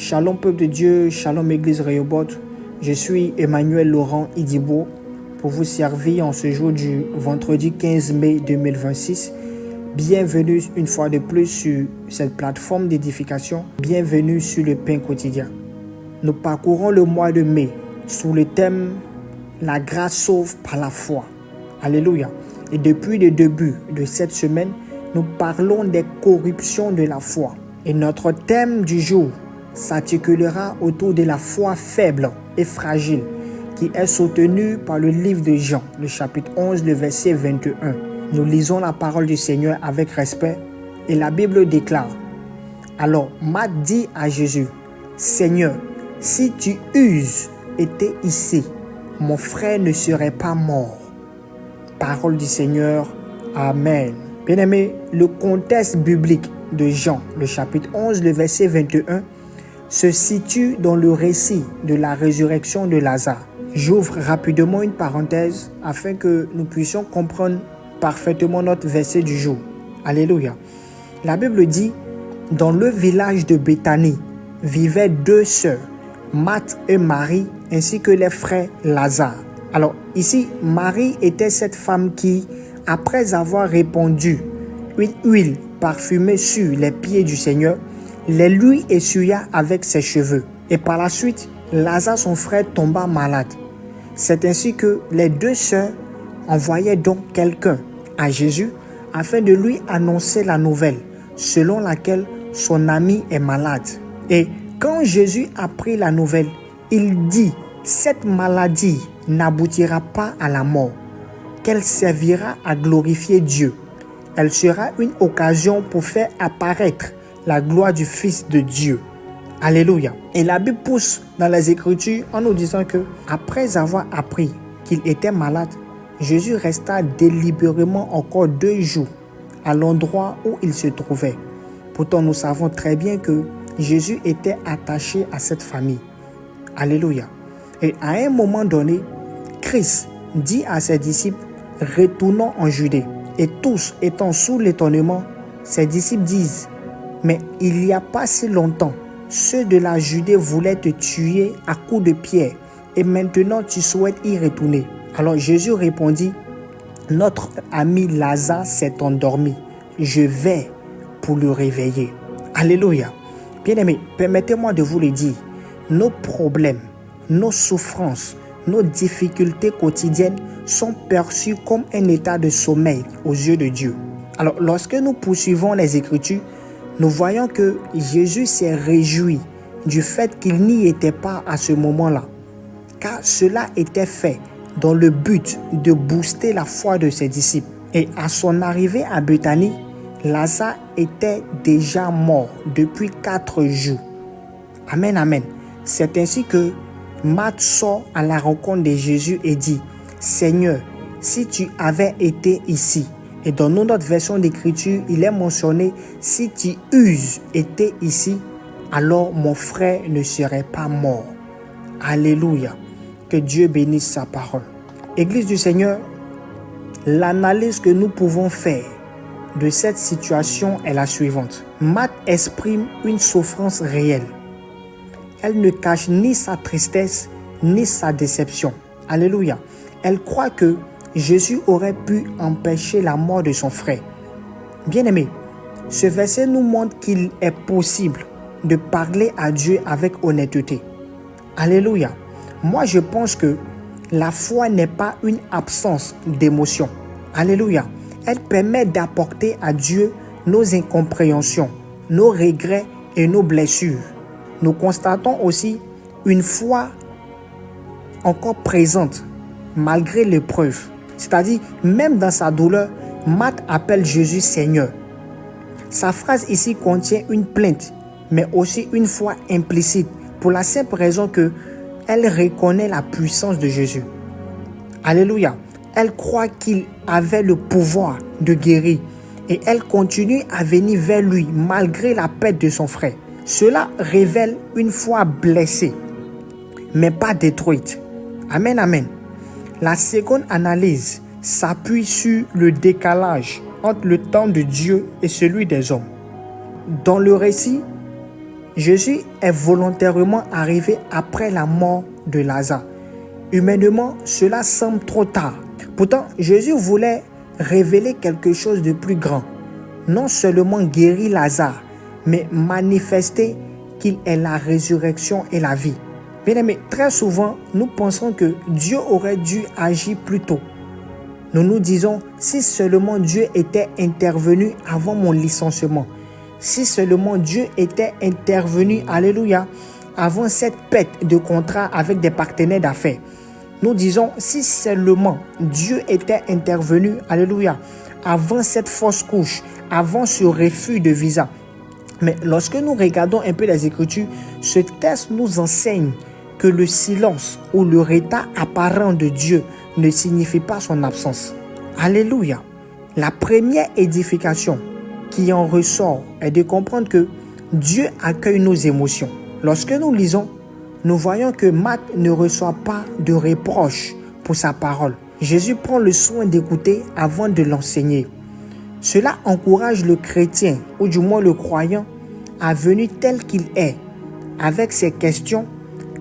Shalom peuple de Dieu, Shalom Église Rehoboth. Je suis Emmanuel Laurent Idibo pour vous servir en ce jour du vendredi 15 mai 2026. Bienvenue une fois de plus sur cette plateforme d'édification. Bienvenue sur le pain quotidien. Nous parcourons le mois de mai sous le thème « La grâce sauve par la foi ». Alléluia. Et depuis le début de cette semaine, nous parlons des corruptions de la foi. Et notre thème du jour s'articulera autour de la foi faible et fragile qui est soutenue par le livre de Jean, le chapitre 11, le verset 21. Nous lisons la parole du Seigneur avec respect et la Bible déclare: alors Marthe dit à Jésus: Seigneur, si tu euses été ici, mon frère ne serait pas mort. Parole du Seigneur. Amen. Bien-aimés, le contexte biblique de Jean, le chapitre 11, le verset 21, se situe dans le récit de la résurrection de Lazare. J'ouvre rapidement une parenthèse afin que nous puissions comprendre parfaitement notre verset du jour. Alléluia. La Bible dit: dans le village de Béthanie vivaient deux sœurs, Marthe et Marie, ainsi que les frères Lazare. Alors ici, Marie était cette femme qui, après avoir répandu une huile parfumée sur les pieds du Seigneur, les lui essuya avec ses cheveux. Et par la suite, Lazare, son frère, tomba malade. C'est ainsi que les deux sœurs envoyaient donc quelqu'un à Jésus afin de lui annoncer la nouvelle selon laquelle son ami est malade. Et quand Jésus apprit la nouvelle, il dit: cette maladie n'aboutira pas à la mort, qu'elle servira à glorifier Dieu. Elle sera une occasion pour faire apparaître la gloire du Fils de Dieu. Alléluia. Et la Bible pousse dans les Écritures en nous disant que, après avoir appris qu'il était malade, Jésus resta délibérément encore 2 jours à l'endroit où il se trouvait. Pourtant, nous savons très bien que Jésus était attaché à cette famille. Alléluia. Et à un moment donné, Christ dit à ses disciples: retournons en Judée. Et tous étant sous l'étonnement, ses disciples disent: mais il n'y a pas si longtemps, ceux de la Judée voulaient te tuer à coups de pierre, et maintenant tu souhaites y retourner. Alors Jésus répondit: notre ami Lazare s'est endormi. Je vais pour le réveiller. Alléluia. Bien-aimés, permettez-moi de vous le dire. Nos problèmes, nos souffrances, nos difficultés quotidiennes sont perçues comme un état de sommeil aux yeux de Dieu. Alors, lorsque nous poursuivons les Écritures, nous voyons que Jésus s'est réjoui du fait qu'il n'y était pas à ce moment-là, car cela était fait dans le but de booster la foi de ses disciples. Et à son arrivée à Béthanie, Lazare était déjà mort depuis 4 jours. Amen, amen. C'est ainsi que Marthe sort à la rencontre de Jésus et dit: Seigneur, si tu avais été ici. Et dans notre version d'écriture, il est mentionné: si tu euses été ici, alors mon frère ne serait pas mort. Alléluia. Que Dieu bénisse sa parole. Église du Seigneur, l'analyse que nous pouvons faire de cette situation est la suivante. Marthe exprime une souffrance réelle. Elle ne cache ni sa tristesse, ni sa déception. Alléluia. Elle croit que Jésus aurait pu empêcher la mort de son frère. Bien-aimés, ce verset nous montre qu'il est possible de parler à Dieu avec honnêteté. Alléluia. Moi, je pense que la foi n'est pas une absence d'émotion. Alléluia. Elle permet d'apporter à Dieu nos incompréhensions, nos regrets et nos blessures. Nous constatons aussi une foi encore présente malgré l'épreuve. C'est-à-dire, même dans sa douleur, Marthe appelle Jésus Seigneur. Sa phrase ici contient une plainte, mais aussi une foi implicite, pour la simple raison que elle reconnaît la puissance de Jésus. Alléluia. Elle croit qu'il avait le pouvoir de guérir et elle continue à venir vers lui malgré la perte de son frère. Cela révèle une foi blessée, mais pas détruite. Amen, amen. La seconde analyse s'appuie sur le décalage entre le temps de Dieu et celui des hommes. Dans le récit, Jésus est volontairement arrivé après la mort de Lazare. Humainement, cela semble trop tard. Pourtant, Jésus voulait révéler quelque chose de plus grand. Non seulement guérir Lazare, mais manifester qu'il est la résurrection et la vie. Bien aimé, très souvent, nous pensons que Dieu aurait dû agir plus tôt. Nous nous disons, si seulement Dieu était intervenu avant mon licenciement, si seulement Dieu était intervenu, alléluia, avant cette perte de contrat avec des partenaires d'affaires. Nous disons, si seulement Dieu était intervenu, alléluia, avant cette fausse couche, avant ce refus de visa. Mais lorsque nous regardons un peu les Écritures, ce texte nous enseigne que le silence ou le retard apparent de Dieu ne signifie pas son absence. Alléluia. La première édification qui en ressort est de comprendre que Dieu accueille nos émotions. Lorsque nous lisons, nous voyons que Marc ne reçoit pas de reproches pour sa parole. Jésus prend le soin d'écouter avant de l'enseigner. Cela encourage le chrétien, ou du moins le croyant, à venir tel qu'il est, avec ses questions,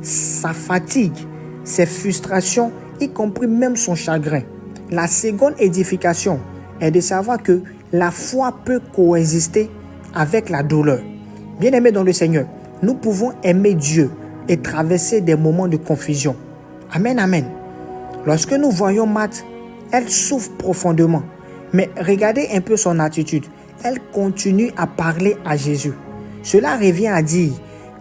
sa fatigue, ses frustrations, y compris même son chagrin. La seconde édification est de savoir que la foi peut coexister avec la douleur. Bien-aimés dans le Seigneur, nous pouvons aimer Dieu et traverser des moments de confusion. Amen, amen. Lorsque nous voyons Marthe, elle souffre profondément. Mais regardez un peu son attitude. Elle continue à parler à Jésus. Cela revient à dire,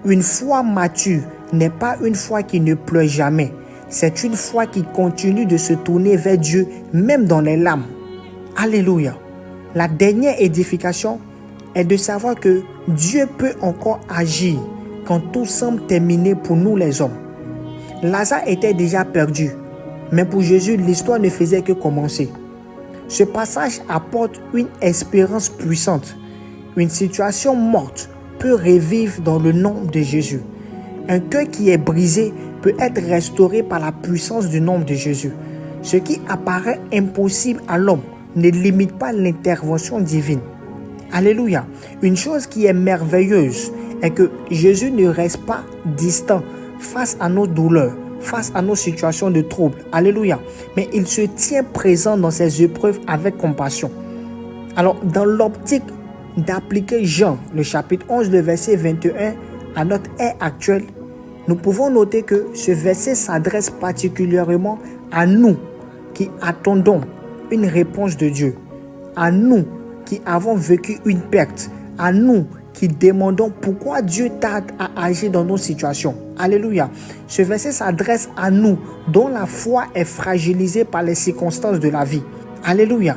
une foi mature n'est pas une foi qui ne pleure jamais. C'est une foi qui continue de se tourner vers Dieu, même dans les larmes. Alléluia. La dernière édification est de savoir que Dieu peut encore agir quand tout semble terminé pour nous les hommes. Lazare était déjà perdu, mais pour Jésus, l'histoire ne faisait que commencer. Ce passage apporte une espérance puissante. Une situation morte peut revivre dans le nom de Jésus. Un cœur qui est brisé peut être restauré par la puissance du nom de Jésus. Ce qui apparaît impossible à l'homme ne limite pas l'intervention divine. Alléluia. Une chose qui est merveilleuse est que Jésus ne reste pas distant face à nos douleurs, face à nos situations de trouble. Alléluia. Mais il se tient présent dans ces épreuves avec compassion. Alors, dans l'optique d'appliquer Jean, le chapitre 11, le verset 21, à notre ère actuelle, nous pouvons noter que ce verset s'adresse particulièrement à nous qui attendons une réponse de Dieu, à nous qui avons vécu une perte, à nous qui demandons pourquoi Dieu tarde à agir dans nos situations. Alléluia. Ce verset s'adresse à nous dont la foi est fragilisée par les circonstances de la vie. Alléluia.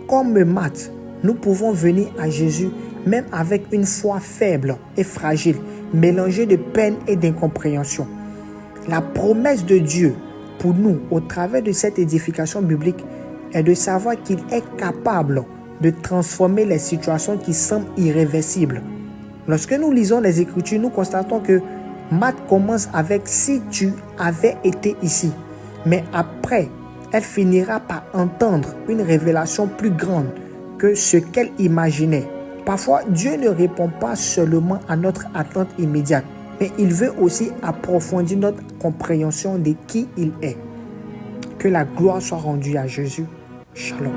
Comme Marthe, nous pouvons venir à Jésus même avec une foi faible et fragile, mélangée de peine et d'incompréhension. La promesse de Dieu pour nous, au travers de cette édification biblique, est de savoir qu'il est capable de transformer les situations qui semblent irréversibles. Lorsque nous lisons les Écritures, nous constatons que Marthe commence avec « si tu avais été ici ». Mais après, elle finira par entendre une révélation plus grande que ce qu'elle imaginait. Parfois, Dieu ne répond pas seulement à notre attente immédiate, mais il veut aussi approfondir notre compréhension de qui il est. Que la gloire soit rendue à Jésus. Shalom.